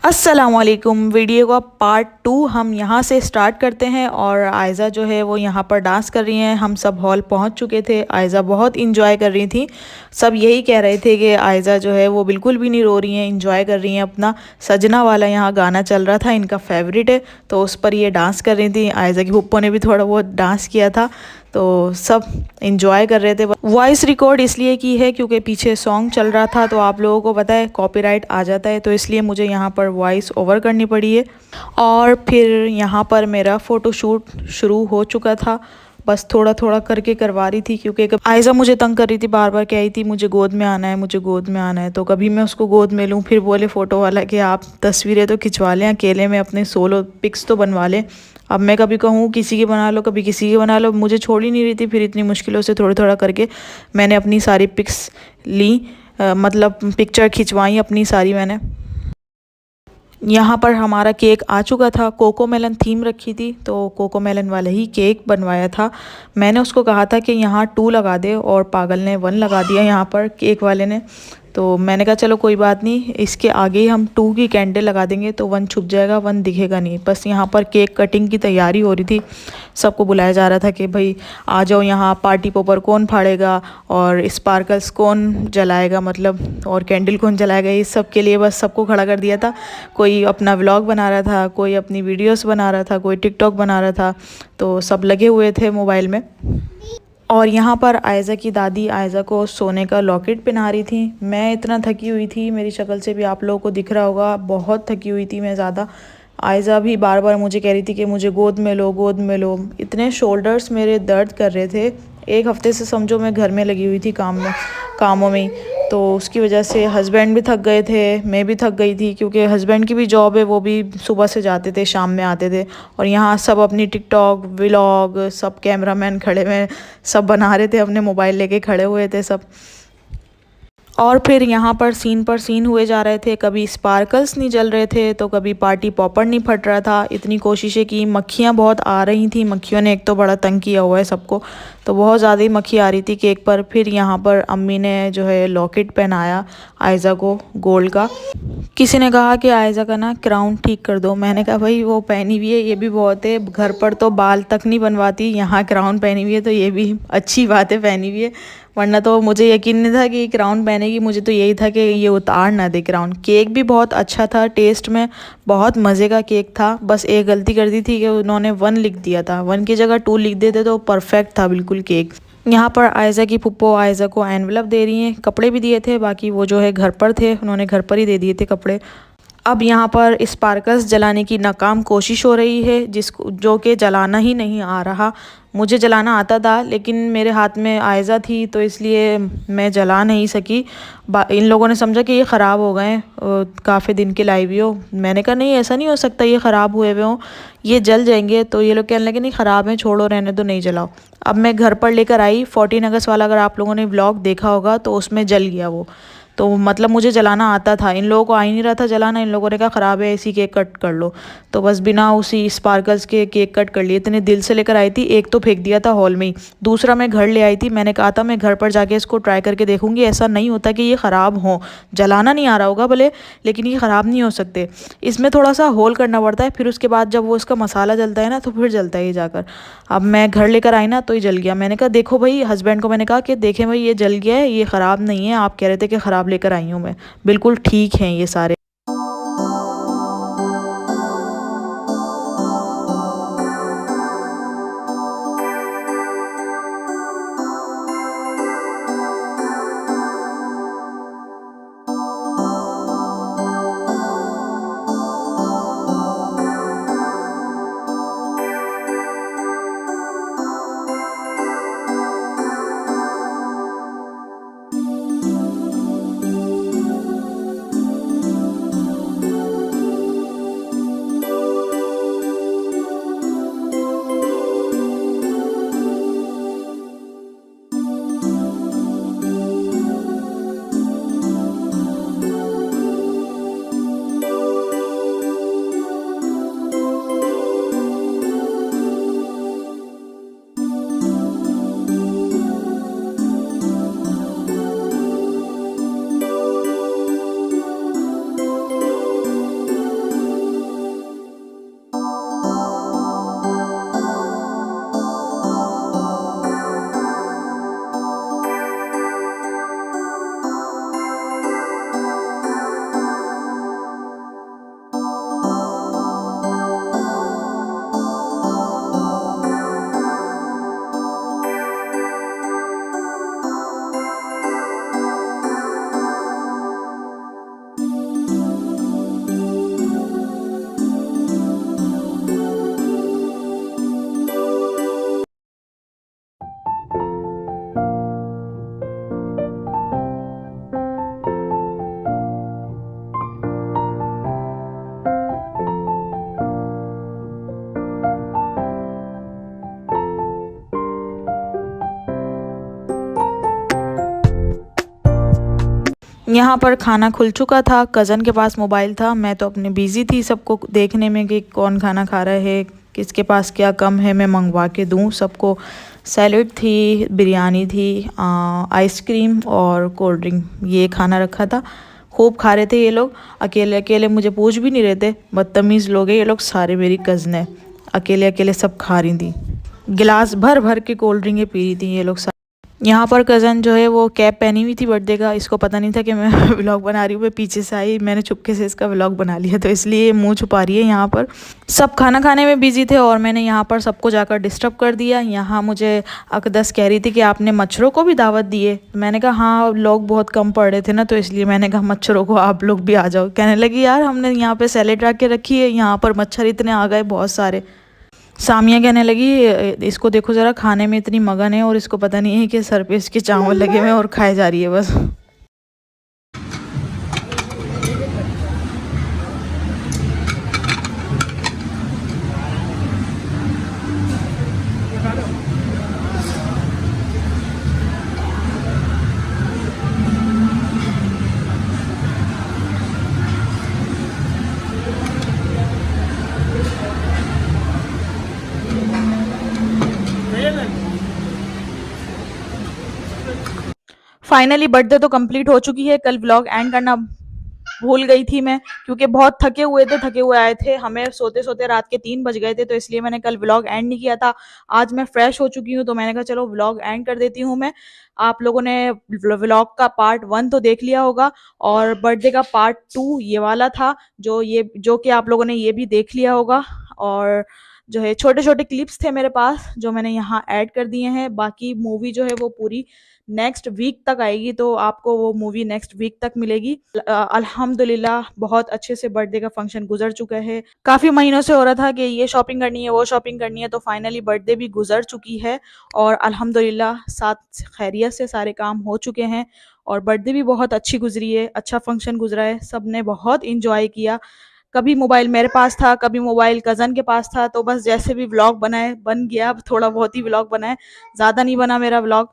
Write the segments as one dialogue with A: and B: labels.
A: अस्सलामुअलैकुम। वीडियो का पार्ट 2 हम यहाँ से स्टार्ट करते हैं। और आयज़ा जो है वो यहाँ पर डांस कर रही हैं। हम सब हॉल पहुँच चुके थे। आयज़ा बहुत इंजॉय कर रही थी। सब यही कह रहे थे कि आयज़ा जो है वो बिल्कुल भी नहीं रो रही हैं, इंजॉय कर रही हैं अपना। सजना वाला यहाँ गाना चल रहा था, इनका फेवरेट है, तो उस पर ये डांस कर रही थी। आयज़ा की पप्पो ने भी थोड़ा बहुत डांस किया था, तो सब इंजॉय कर रहे थे। वॉइस रिकॉर्ड इसलिए की है क्योंकि पीछे सॉन्ग चल रहा था, तो आप लोगों को पता है कॉपीराइट आ जाता है, तो इसलिए मुझे यहाँ पर वॉइस ओवर करनी पड़ी है। और फिर यहाँ पर मेरा फ़ोटोशूट शुरू हो चुका था। बस थोड़ा थोड़ा करके करवा रही थी क्योंकि आयज़ा मुझे तंग कर रही थी, बार बार कह रही थी मुझे गोद में आना है, मुझे गोद में आना है। तो कभी मैं उसको गोद में लूँ, फिर बोले फ़ोटो वाला कि आप तस्वीरें तो खिंचवा लें, अकेले में अपने सोलो पिक्स तो बनवा लें। अब मैं कभी कहूँ किसी की बना लो, कभी किसी की बना लो, मुझे छोड़ ही नहीं रही थी। फिर इतनी मुश्किलों से थोड़ा थोड़ा करके मैंने अपनी सारी पिक्स ली, मतलब पिक्चर खिंचवाई अपनी सारी मैंने। यहाँ पर हमारा केक आ चुका था। कोको मेलन थीम रखी थी, तो कोको मेलन वाला ही केक बनवाया था। मैंने उसको कहा था कि यहाँ 2 लगा दे, और पागल ने 1 लगा दिया यहाँ पर केक वाले ने। तो मैंने कहा चलो कोई बात नहीं, इसके आगे ही हम 2 की कैंडल लगा देंगे तो 1 छुप जाएगा, 1 दिखेगा नहीं। बस यहाँ पर केक कटिंग की तैयारी हो रही थी। सबको बुलाया जा रहा था कि भाई आ जाओ, यहाँ पार्टी पोपर कौन फाड़ेगा और स्पार्कल्स कौन जलाएगा, मतलब और कैंडल कौन जलाएगा, इस सब के लिए बस सबको खड़ा कर दिया था। कोई अपना व्लॉग बना रहा था, कोई अपनी वीडियोस बना रहा था, कोई टिकटॉक बना रहा था, तो सब लगे हुए थे मोबाइल में। और यहाँ पर आयज़ा की दादी आयज़ा को सोने का लॉकेट पहना रही थी। मैं इतना थकी हुई थी, मेरी शक्ल से भी आप लोगों को दिख रहा होगा, बहुत थकी हुई थी मैं ज़्यादा। आयज़ा भी बार बार मुझे कह रही थी कि मुझे गोद में लो, गोद में लो। इतने शोल्डर्स मेरे दर्द कर रहे थे। एक हफ्ते से समझो मैं घर में लगी हुई थी कामों में ही। तो उसकी वजह से हस्बैंड भी थक गए थे, मैं भी थक गई थी, क्योंकि हस्बैंड की भी जॉब है, वो भी सुबह से जाते थे, शाम में आते थे। और यहाँ सब अपनी टिकटॉक व्लॉग, सब कैमरामैन खड़े हुए, सब बना रहे थे, अपने मोबाइल लेके खड़े हुए थे सब। और फिर यहाँ पर सीन हुए जा रहे थे। कभी स्पार्कल्स नहीं जल रहे थे, तो कभी पार्टी पॉपर नहीं फट रहा था। इतनी कोशिशें की, मक्खियाँ बहुत आ रही थी। मक्खियों ने एक तो बड़ा तंग किया हुआ है सबको, तो बहुत ज़्यादा ही मक्खी आ रही थी केक पर। फिर यहाँ पर अम्मी ने जो है लॉकेट पहनाया आयज़ा को गोल्ड का। किसी ने कहा कि आयज़ा का ना क्राउन ठीक कर दो। मैंने कहा भाई वो पहनी हुई है, ये भी बहुत है, घर पर तो बाल तक नहीं बनवाती, यहाँ क्राउन पहनी हुई है तो ये भी अच्छी बात है पहनी हुई है, वरना तो मुझे यकीन नहीं था कि क्राउन पहनेगी। मुझे तो यही था कि ये उतार ना दे क्राउन। केक भी बहुत अच्छा था, टेस्ट में बहुत मज़े का केक था। बस एक गलती कर दी थी कि उन्होंने 1 लिख दिया था, 1 की जगह 2 लिख देते तो परफेक्ट था बिल्कुल केक। यहाँ पर आयज़ा की फुप्पो आयज़ा को एनवलप दे रही हैं, कपड़े भी दिए थे, बाकी वो जो है घर पर थे, उन्होंने घर पर ही दे दिए थे कपड़े। अब यहाँ पर स्पार्कल्स जलाने की नाकाम कोशिश हो रही है, जिसको जो कि जलाना ही नहीं आ रहा। मुझे जलाना आता था, लेकिन मेरे हाथ में आयज़ा थी, तो इसलिए मैं जला नहीं सकी। इन लोगों ने समझा कि ये ख़राब हो गए, काफ़ी दिन के लाई हुई हो। मैंने कहा नहीं, ऐसा नहीं हो सकता, ये ख़राब हुए हुए हों, ये जल जाएंगे। तो ये लोग कहने लगे नहीं ख़राब हैं, छोड़ो, रहने दो, नहीं जलाओ। अब मैं घर पर लेकर आई 14 अगस्त वाला, अगर आप लोगों ने व्लॉग देखा होगा तो उसमें जल गया वो। तो मतलब मुझे जलाना आता था, इन लोगों को आ ही नहीं रहा था जलाना। इन लोगों ने कहा ख़राब है, इसी केक कट कर लो। तो बस बिना उसी स्पार्कल्स के केक कट कर लिए। इतने दिल से लेकर आई थी, एक तो फेंक दिया था हॉल में ही, दूसरा मैं घर ले आई थी। मैंने कहा था मैं घर पर जाके इसको ट्राई करके देखूंगी, ऐसा नहीं होता कि ये ख़राब हो। जलाना नहीं आ रहा होगा भले, लेकिन ये ख़राब नहीं हो सकते। इसमें थोड़ा सा होल करना पड़ता है, फिर उसके बाद जब वो इसका मसाला जलता है ना, तो फिर जलता है ये जाकर। अब मैं घर लेकर आई ना, तो ये जल गया। मैंने कहा देखो भाई, हस्बैंड को मैंने कहा कि देखें भाई, ये जल गया है, ये ख़राब नहीं है, आप कह रहे थे कि ख़राब लेकर आई हूँ मैं, बिल्कुल ठीक हैं ये सारे। यहाँ पर खाना खुल चुका था, कज़न के पास मोबाइल था, मैं तो अपने बिज़ी थी सबको देखने में कि कौन खाना खा रहा है, किसके पास क्या कम है मैं मंगवा के दूँ सबको। सैलेड थी, बिरयानी थी, आइसक्रीम और कोल्ड ड्रिंक, ये खाना रखा था। खूब खा रहे थे ये लोग, अकेले अकेले मुझे पूछ भी नहीं रहे थे। बदतमीज़ लोग हैं ये लोग सारे, मेरी कज़नें अकेले अकेले सब खा रही थी। गिलास भर भर के कोल्ड ड्रिंकें पी रही थी ये लोग। यहाँ पर कज़न जो है वो कैप पहनी हुई थी बर्थडे का, इसको पता नहीं था कि मैं व्लॉग बना रही हूँ। मैं पीछे से आई, मैंने चुपके से इसका व्लॉग बना लिया, तो इसलिए मुंह छुपा रही है। यहाँ पर सब खाना खाने में बिजी थे और मैंने यहाँ पर सबको जाकर डिस्टर्ब कर दिया। यहाँ मुझे अकदस कह रही थी कि आपने मच्छरों को भी दावत दी है। मैंने कहा हाँ, लोग बहुत कम पड़ रहे थे ना, तो इसलिए मैंने कहा मच्छरों को आप लोग भी आ जाओ। कहने लगी यार हमने यहाँ पर सैलेड रख के रखी है, यहाँ पर मच्छर इतने आ गए बहुत सारे। सामिया कहने लगी इसको देखो ज़रा, खाने में इतनी मगन है और इसको पता नहीं है कि सर पे इसके चावल लगे हुए हैं और खाए जा रही है बस। फाइनली बर्थडे तो कंप्लीट हो चुकी है। कल व्लॉग एंड करना भूल गई थी मैं, क्योंकि बहुत थके हुए थे, थके हुए आए थे, हमें सोते सोते रात के 3 बज गए थे, तो इसलिए मैंने कल व्लॉग एंड नहीं किया था। आज मैं फ्रेश हो चुकी हूँ तो मैंने कहा चलो व्लॉग एंड कर देती हूँ मैं। आप लोगों ने व्लॉग का पार्ट 1 तो देख लिया होगा और बर्थडे का पार्ट 2 ये वाला था, जो कि आप लोगों ने ये भी देख लिया होगा। और जो है छोटे छोटे क्लिप्स थे मेरे पास जो मैंने यहाँ ऐड कर दिए हैं। बाकी मूवी जो है वो पूरी नेक्स्ट वीक तक आएगी, तो आपको वो मूवी नेक्स्ट वीक तक मिलेगी। अल्हम्दुलिल्लाह बहुत अच्छे से बर्थडे का फंक्शन गुजर चुका है। काफ़ी महीनों से हो रहा था कि ये शॉपिंग करनी है, वो शॉपिंग करनी है, तो फाइनली बर्थडे भी गुजर चुकी है और अल्हम्दुलिल्लाह साथ खैरियत से सारे काम हो चुके हैं और बर्थडे भी बहुत अच्छी गुजरी है, अच्छा फंक्शन गुजरा है, सब ने बहुत इंजॉय किया। कभी मोबाइल मेरे पास था, कभी मोबाइल कज़न के पास था, तो बस जैसे भी व्लॉग बनाए बन गया, थोड़ा बहुत ही व्लॉग बनाए, ज़्यादा नहीं बना मेरा व्लॉग।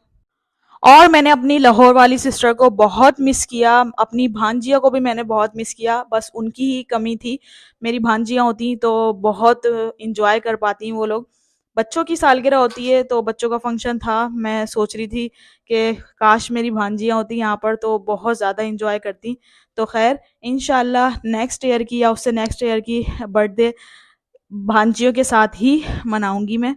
A: और मैंने अपनी लाहौर वाली सिस्टर को बहुत मिस किया, अपनी भांजिया को भी मैंने बहुत मिस किया, बस उनकी ही कमी थी। मेरी भांजियाँ होती तो बहुत इंजॉय कर पाती वो लोग। बच्चों की सालगिरह होती है तो बच्चों का फंक्शन था, मैं सोच रही थी कि काश मेरी भांजियाँ होती यहाँ पर तो बहुत ज़्यादा इंजॉय करती। तो खैर इंशाल्लाह नेक्स्ट ईयर की या उससे नेक्स्ट ईयर की बर्थडे भांजियों के साथ ही मनाऊंगी मैं।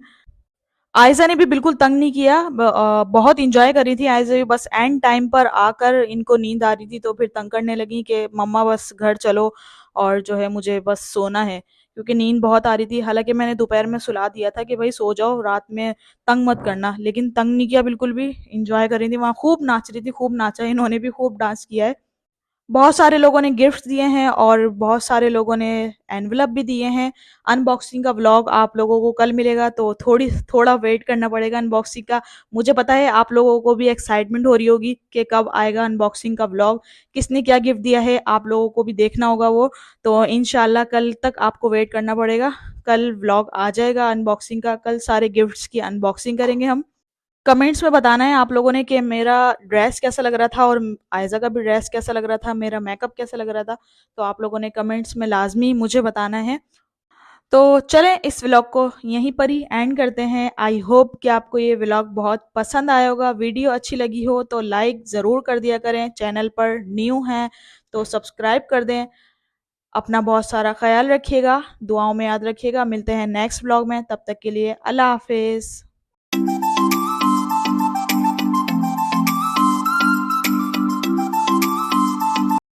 A: आयज़ा ने भी बिल्कुल तंग नहीं किया, बहुत इंजॉय कर रही थी आयज़ा भी। बस एंड टाइम पर आकर इनको नींद आ रही थी तो फिर तंग करने लगी कि मम्मा बस घर चलो और जो है मुझे बस सोना है, क्योंकि नींद बहुत आ रही थी। हालांकि मैंने दोपहर में सुला दिया था कि भाई सो जाओ, रात में तंग मत करना, लेकिन तंग नहीं किया बिल्कुल भी, इंजॉय कर रही थी वहाँ, खूब नाच रही थी, खूब नाचा, इन्होंने भी खूब डांस किया है। बहुत सारे लोगों ने गिफ्ट दिए हैं और बहुत सारे लोगों ने एनवेलप भी दिए हैं। अनबॉक्सिंग का व्लॉग आप लोगों को कल मिलेगा, तो थोड़ा वेट करना पड़ेगा अनबॉक्सिंग का। मुझे पता है आप लोगों को भी एक्साइटमेंट हो रही होगी कि कब आएगा अनबॉक्सिंग का व्लॉग, किसने क्या गिफ्ट दिया है, आप लोगों को भी देखना होगा वो। तो इंशाल्लाह कल तक आपको वेट करना पड़ेगा, कल व्लॉग आ जाएगा अनबॉक्सिंग का, कल सारे गिफ्ट्स की अनबॉक्सिंग करेंगे हम। कमेंट्स में बताना है आप लोगों ने कि मेरा ड्रेस कैसा लग रहा था और आयज़ा का भी ड्रेस कैसा लग रहा था, मेरा मेकअप कैसा लग रहा था, तो आप लोगों ने कमेंट्स में लाजमी मुझे बताना है। तो चलें इस व्लॉग को यहीं पर ही एंड करते हैं। आई होप कि आपको ये व्लॉग बहुत पसंद आया होगा। वीडियो अच्छी लगी हो तो लाइक ज़रूर कर दिया करें, चैनल पर न्यू हैं तो सब्सक्राइब कर दें। अपना बहुत सारा ख्याल रखिएगा, दुआओं में याद रखिएगा। मिलते हैं नेक्स्ट व्लॉग में, तब तक के लिए अल्लाह हाफिज़।